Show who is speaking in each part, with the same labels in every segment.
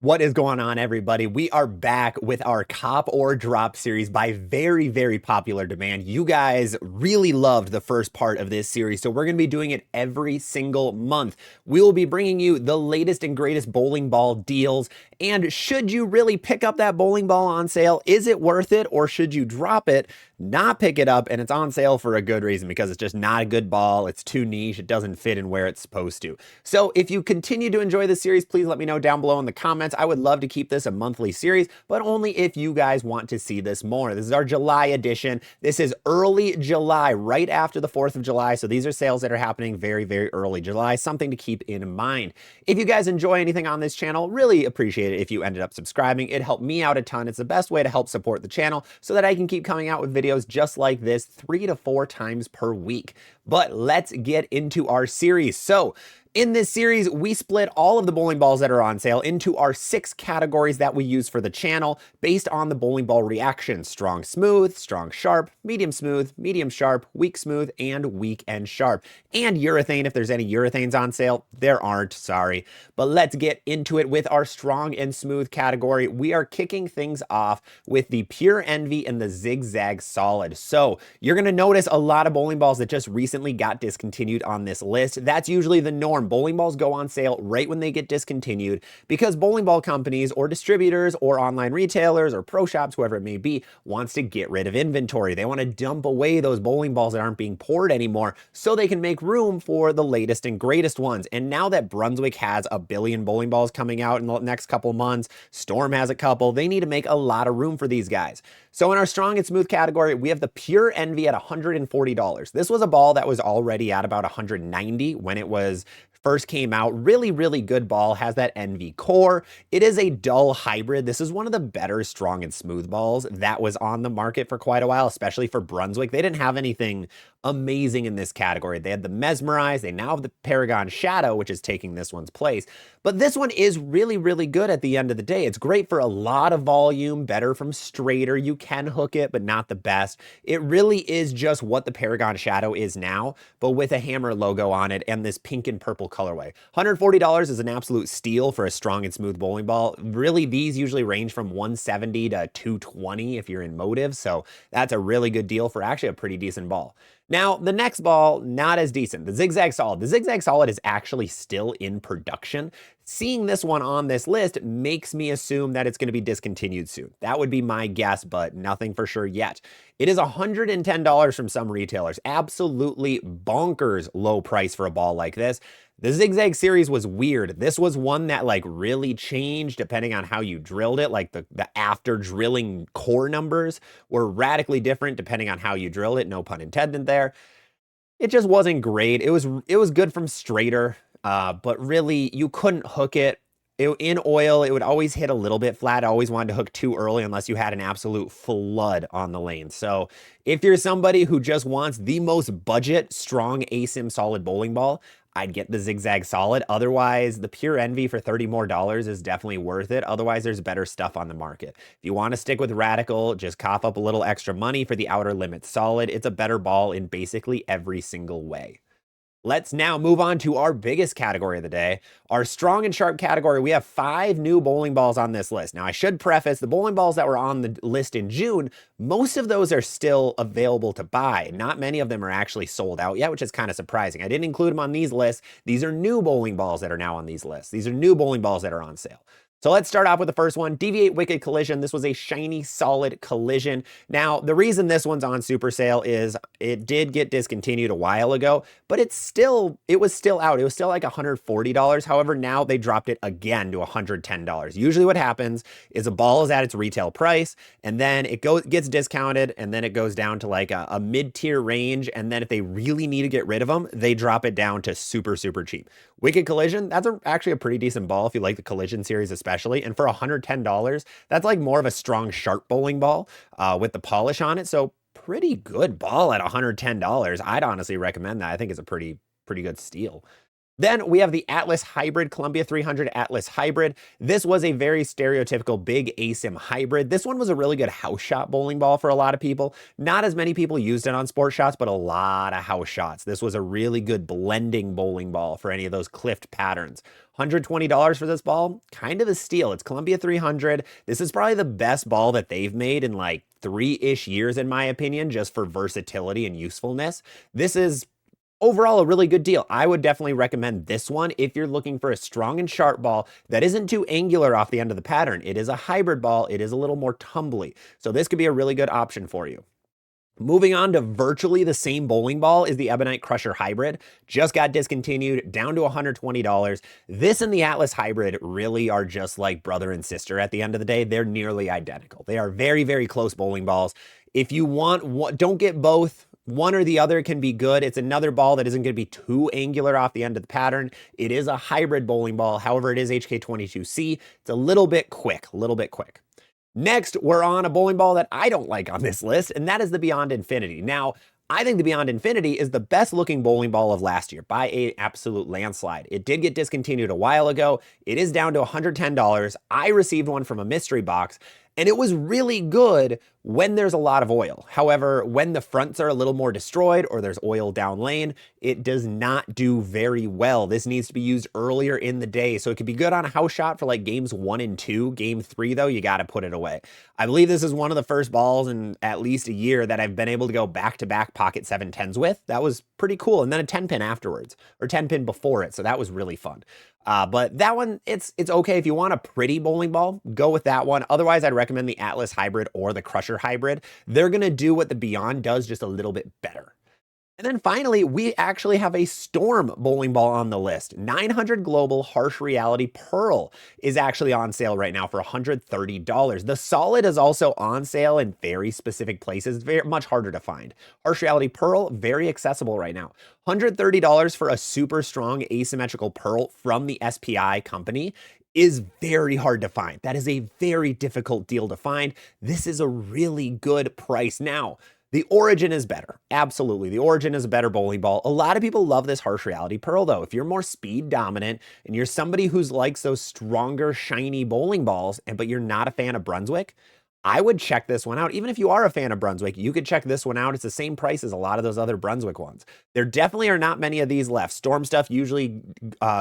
Speaker 1: What is going on, everybody? We are back with our Cop or Drop series by very, very popular demand. You guys really loved the first part of this series, so we're going to be doing it every single month. We will be bringing you the latest and greatest bowling ball deals. And should you really pick up that bowling ball on sale? Is it worth it, or should you drop it, not pick it up, and it's on sale for a good reason because it's just not a good ball. It's too niche. It doesn't fit in where it's supposed to. So if you continue to enjoy this series, please let me know down below in the comments. I would love to keep this a monthly series, but only if you guys want to see this more. This is our July edition. This is early July, right after the 4th of July. So these are sales that are happening very, very early July, something to keep in mind. If you guys enjoy anything on this channel, really appreciate it if you ended up subscribing. It helped me out a ton. It's the best way to help support the channel so that I can keep coming out with videos just like this 3 to 4 times per week. But let's get into our series. So in this series, we split all of the bowling balls that are on sale into our 6 categories that we use for the channel based on the bowling ball reaction: strong smooth, strong sharp, medium sharp, weak smooth, and weak and sharp. And urethane, if there's any urethanes on sale. There aren't, sorry. But let's get into it with our strong and smooth category. We are kicking things off with the Pure Envy and the Zigzag Solid. So you're going to notice a lot of bowling balls that just recently got discontinued on this list. That's usually the norm. Bowling balls go on sale right when they get discontinued because bowling ball companies or distributors or online retailers or pro shops, whoever it may be, wants to get rid of inventory. They want to dump away those bowling balls that aren't being poured anymore so they can make room for the latest and greatest ones. And now that Brunswick has a billion bowling balls coming out in the next couple months, Storm has a couple, they need to make a lot of room for these guys. So in our strong and smooth category, we have the Pure Envy at $140. This was a ball that was already at about $190 when it was first came out. Really, really good ball, has that Envy core. It is a dull hybrid. This is one of the better strong and smooth balls that was on the market for quite a while, especially for Brunswick. They didn't have anything amazing in this category. They had the Mesmerize, they now have the Paragon Shadow, which is taking this one's place. But this one is really, really good at the end of the day. It's great for a lot of volume, better from straighter. You can hook it, but not the best. It really is just what the Paragon Shadow is now, but with a hammer logo on it and this pink and purple colorway. $140 is an absolute steal for a strong and smooth bowling ball. Really, these usually range from $170 to $220 if you're in motive, so that's a really good deal for actually a pretty decent ball. Now, the next ball, not as decent. The Zigzag Solid. The Zigzag Solid is actually still in production. Seeing this one on this list makes me assume that it's going to be discontinued soon. That would be my guess, but nothing for sure yet. It is $110 from some retailers. Absolutely bonkers low price for a ball like this. The Zigzag series was weird. This was one that like really changed depending on how you drilled it. Like the after drilling core numbers were radically different depending on how you drilled it. No pun intended there. It just wasn't great. It was good from straighter, but really you couldn't hook it. In oil, it would always hit a little bit flat. I always wanted to hook too early unless you had an absolute flood on the lane. So if you're somebody who just wants the most budget, strong ASIM solid bowling ball, I'd get the Zigzag Solid. Otherwise, the Pure Envy for $30 more is definitely worth it. Otherwise, there's better stuff on the market. If you want to stick with Radical, just cough up a little extra money for the Outer Limits Solid. It's a better ball in basically every single way. Let's now move on to our biggest category of the day, our strong and sharp category. We have 5 new bowling balls on this list. Now, I should preface, the bowling balls that were on the list in June, most of those are still available to buy. Not many of them are actually sold out yet, which is kind of surprising. I didn't include them on these lists. These are new bowling balls that are now on these lists. These are new bowling balls that are on sale. So let's start off with the first one, Deviate Wicked Collision. This was a shiny solid collision. Now, the reason this one's on super sale is it did get discontinued a while ago, but it was still out. It was still like $140. However, now they dropped it again to $110. Usually what happens is a ball is at its retail price and then it gets discounted and then it goes down to like a mid-tier range. And then if they really need to get rid of them, they drop it down to super, super cheap. Wicked Collision, that's actually a pretty decent ball if you like the Collision series especially. And for $110, that's like more of a strong sharp bowling ball with the polish on it. So pretty good ball at $110. I'd honestly recommend that. I think it's a pretty good steal. Then we have the Atlas Hybrid, Columbia 300 Atlas Hybrid. This was a very stereotypical big ASIM hybrid. This one was a really good house shot bowling ball for a lot of people. Not as many people used it on sport shots, but a lot of house shots. This was a really good blending bowling ball for any of those clipped patterns. $120 for this ball, kind of a steal. It's Columbia 300. This is probably the best ball that they've made in like 3-ish years, in my opinion, just for versatility and usefulness. This is overall a really good deal. I would definitely recommend this one if you're looking for a strong and sharp ball that isn't too angular off the end of the pattern. It is a hybrid ball. It is a little more tumbly. So this could be a really good option for you. Moving on to virtually the same bowling ball is the Ebonite Crusher Hybrid. Just got discontinued, down to $120. This and the Atlas Hybrid really are just like brother and sister at the end of the day. They're nearly identical. They are very, very close bowling balls. If you want one, don't get both. One or the other can be good. It's another ball that isn't going to be too angular off the end of the pattern. It is a hybrid bowling ball. However, it is HK22C. It's a little bit quick. Next, we're on a bowling ball that I don't like on this list, and that is the Beyond Infinity. Now, I think the Beyond Infinity is the best looking bowling ball of last year by an absolute landslide. It did get discontinued a while ago. It is down to $110. I received one from a mystery box, and it was really good when there's a lot of oil. However, when the fronts are a little more destroyed or there's oil down lane, it does not do very well. This needs to be used earlier in the day. So it could be good on a house shot for like games 1 and 2. Game 3, though, you got to put it away. I believe this is one of the first balls in at least a year that I've been able to go back-to-back pocket 710s with. That was pretty cool. And then a 10-pin afterwards, or 10-pin before it. So that was really fun. But that one, it's okay. If you want a pretty bowling ball, go with that one. Otherwise, I'd recommend the Atlas Hybrid or the Crusher Hybrid. They're going to do what the Beyond does, just a little bit better. And then finally, we actually have a Storm bowling ball on the list. 900 Global Harsh Reality Pearl is actually on sale right now for $130. The Solid is also on sale in very specific places, very much harder to find. Harsh Reality Pearl, very accessible right now. $130 for a super strong asymmetrical pearl from the SPI company is very hard to find. That is a very difficult deal to find. This is a really good price. Now, the Origin is better. Absolutely. The Origin is a better bowling ball. A lot of people love this Harsh Reality Pearl, though. If you're more speed dominant and you're somebody who likes those stronger, shiny bowling balls, but you're not a fan of Brunswick, I would check this one out. Even if you are a fan of Brunswick, you could check this one out. It's the same price as a lot of those other Brunswick ones. There definitely are not many of these left. Storm stuff usually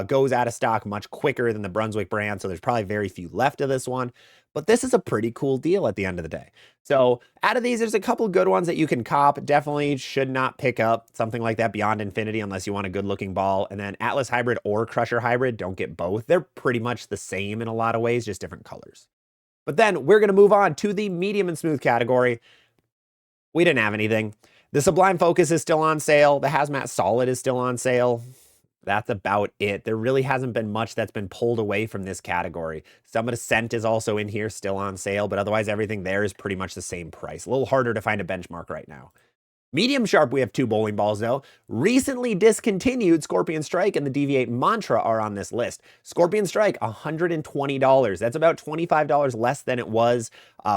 Speaker 1: goes out of stock much quicker than the Brunswick brand, so there's probably very few left of this one. But this is a pretty cool deal at the end of the day. So out of these, there's a couple good ones that you can cop. Definitely should not pick up something like that Beyond Infinity unless you want a good looking ball. And then Atlas Hybrid or Crusher Hybrid, don't get both. They're pretty much the same in a lot of ways, just different colors. But then we're going to move on to the medium and smooth category. We didn't have anything. The Sublime Focus is still on sale. The Hazmat Solid is still on sale. That's about it. There really hasn't been much that's been pulled away from this category. Some of the Scent is also in here, still on sale, but otherwise everything there is pretty much the same price. A little harder to find a benchmark right now. Medium sharp, we have 2 bowling balls, though. Recently discontinued Scorpion Strike and the Deviate Mantra are on this list. Scorpion Strike, $120. That's about $25 less than it was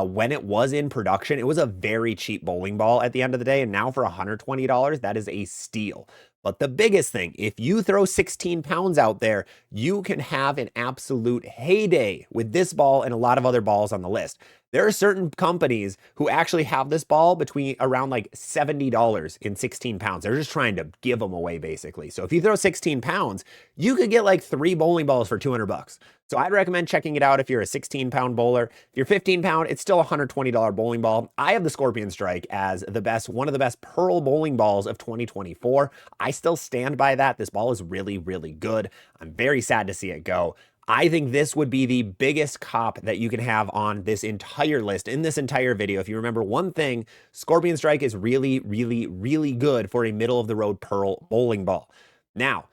Speaker 1: when it was in production. It was a very cheap bowling ball at the end of the day, and now for $120, that is a steal. But the biggest thing, if you throw 16 pounds out there, you can have an absolute heyday with this ball and a lot of other balls on the list. There are certain companies who actually have this ball between around like $70 in 16 pounds. They're just trying to give them away, basically. So if you throw 16 pounds, you could get like 3 bowling balls for $200. So I'd recommend checking it out if you're a 16-pound bowler. If you're 15-pound, it's still a $120 bowling ball. I have the Scorpion Strike as one of the best pearl bowling balls of 2024. I still stand by that. This ball is really, really good. I'm very sad to see it go. I think this would be the biggest cop that you can have on this entire list, in this entire video. If you remember one thing, Scorpion Strike is really, really, really good for a middle-of-the-road pearl bowling ball. Now,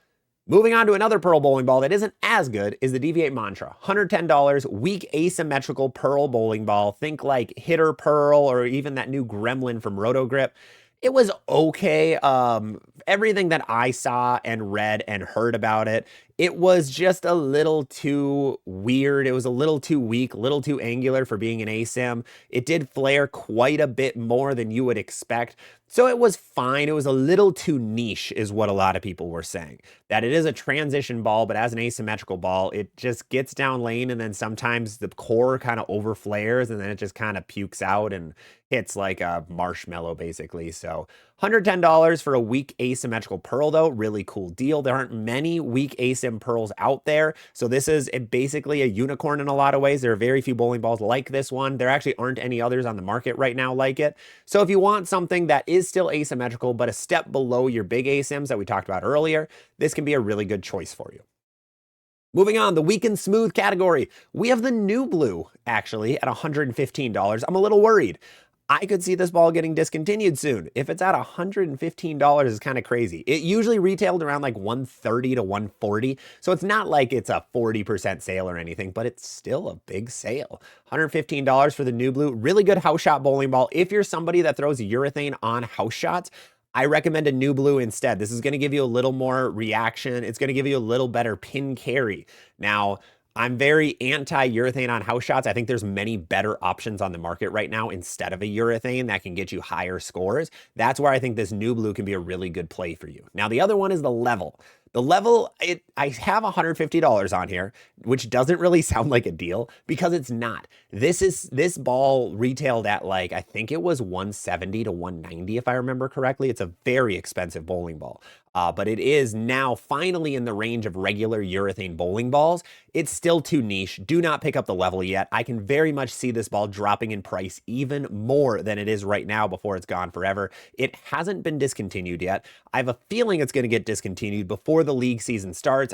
Speaker 1: moving on to another pearl bowling ball that isn't as good is the Deviate Mantra. $110, weak asymmetrical pearl bowling ball. Think like Hitter Pearl or even that new Gremlin from Roto Grip. It was okay. Everything that I saw and read and heard about it, It was just a little too weird. It was a little too weak, a little too angular for being an ASIM. It did flare quite a bit more than you would expect. So it was fine. It was a little too niche, is what a lot of people were saying. That it is a transition ball, but as an asymmetrical ball, it just gets down lane, and then sometimes the core kind of overflares, and then it just kind of pukes out and hits like a marshmallow, basically. So $110 for a weak asymmetrical pearl, though. Really cool deal. There aren't many weak asim pearls out there, so this is basically a unicorn in a lot of ways. There are very few bowling balls like this one. There actually aren't any others on the market right now like it. So if you want something that is still asymmetrical, but a step below your big asims that we talked about earlier, this can be a really good choice for you. Moving on, the weak and smooth category. We have the Nublu, actually, at $115. I'm a little worried. I could see this ball getting discontinued soon. If it's at $115, it's kind of crazy. It usually retailed around like $130 to $140, so it's not like it's a 40% sale or anything, but it's still a big sale. $115 for the Nublu. Really good house shot bowling ball. If you're somebody that throws urethane on house shots, I recommend a Nublu instead. This is going to give you a little more reaction. It's going to give you a little better pin carry. Now, I'm very anti-urethane on house shots. I think there's many better options on the market right now instead of a urethane that can get you higher scores. That's where I think this Nublu can be a really good play for you. Now, the other one is the Level. The Level, I have $150 on here, which doesn't really sound like a deal because it's not. This ball retailed at like, I think it was $170 to $190 if I remember correctly. It's a very expensive bowling ball. But it is now finally in the range of regular urethane bowling balls. It's still too niche. Do not pick up the Level yet. I can very much see this ball dropping in price even more than it is right now before it's gone forever. It hasn't been discontinued yet. I have a feeling it's going to get discontinued before the league season starts.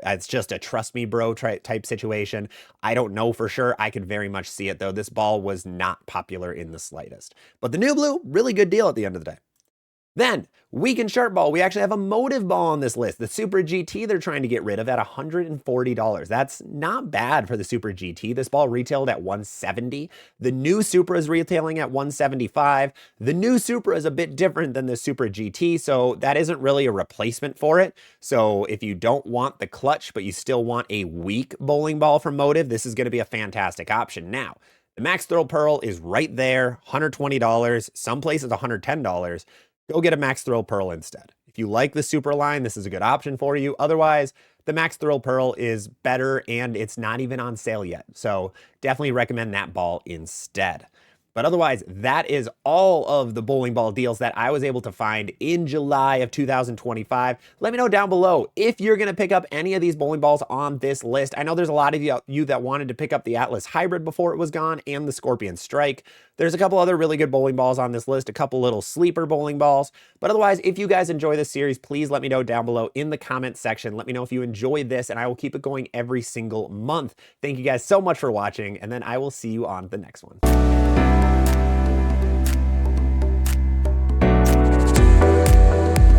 Speaker 1: It's just a trust me bro type situation. I don't know for sure. I could very much see it though. This ball was not popular in the slightest. But the Nublu, really good deal at the end of the day. Then, weak and sharp ball. We actually have a Motiv ball on this list. The Super GT they're trying to get rid of at $140. That's not bad for the Super GT. This ball retailed at $170. The new Supra is retailing at $175. The new Supra is a bit different than the Super GT, so that isn't really a replacement for it. So if you don't want the clutch, but you still want a weak bowling ball from Motiv, this is going to be a fantastic option. Now, the Max Thrill Pearl is right there, $120. Some places $110. Go get a Max Thrill Pearl instead. If you like the Super line, this is a good option for you. Otherwise, the Max Thrill Pearl is better and it's not even on sale yet. So definitely recommend that ball instead. But otherwise, that is all of the bowling ball deals that I was able to find in July of 2025. Let me know down below if you're going to pick up any of these bowling balls on this list. I know there's a lot of you that wanted to pick up the Atlas Hybrid before it was gone and the Scorpion Strike. There's a couple other really good bowling balls on this list, a couple little sleeper bowling balls. But otherwise, if you guys enjoy this series, please let me know down below in the comments section. Let me know if you enjoy this, and I will keep it going every single month. Thank you guys so much for watching, and then I will see you on the next one.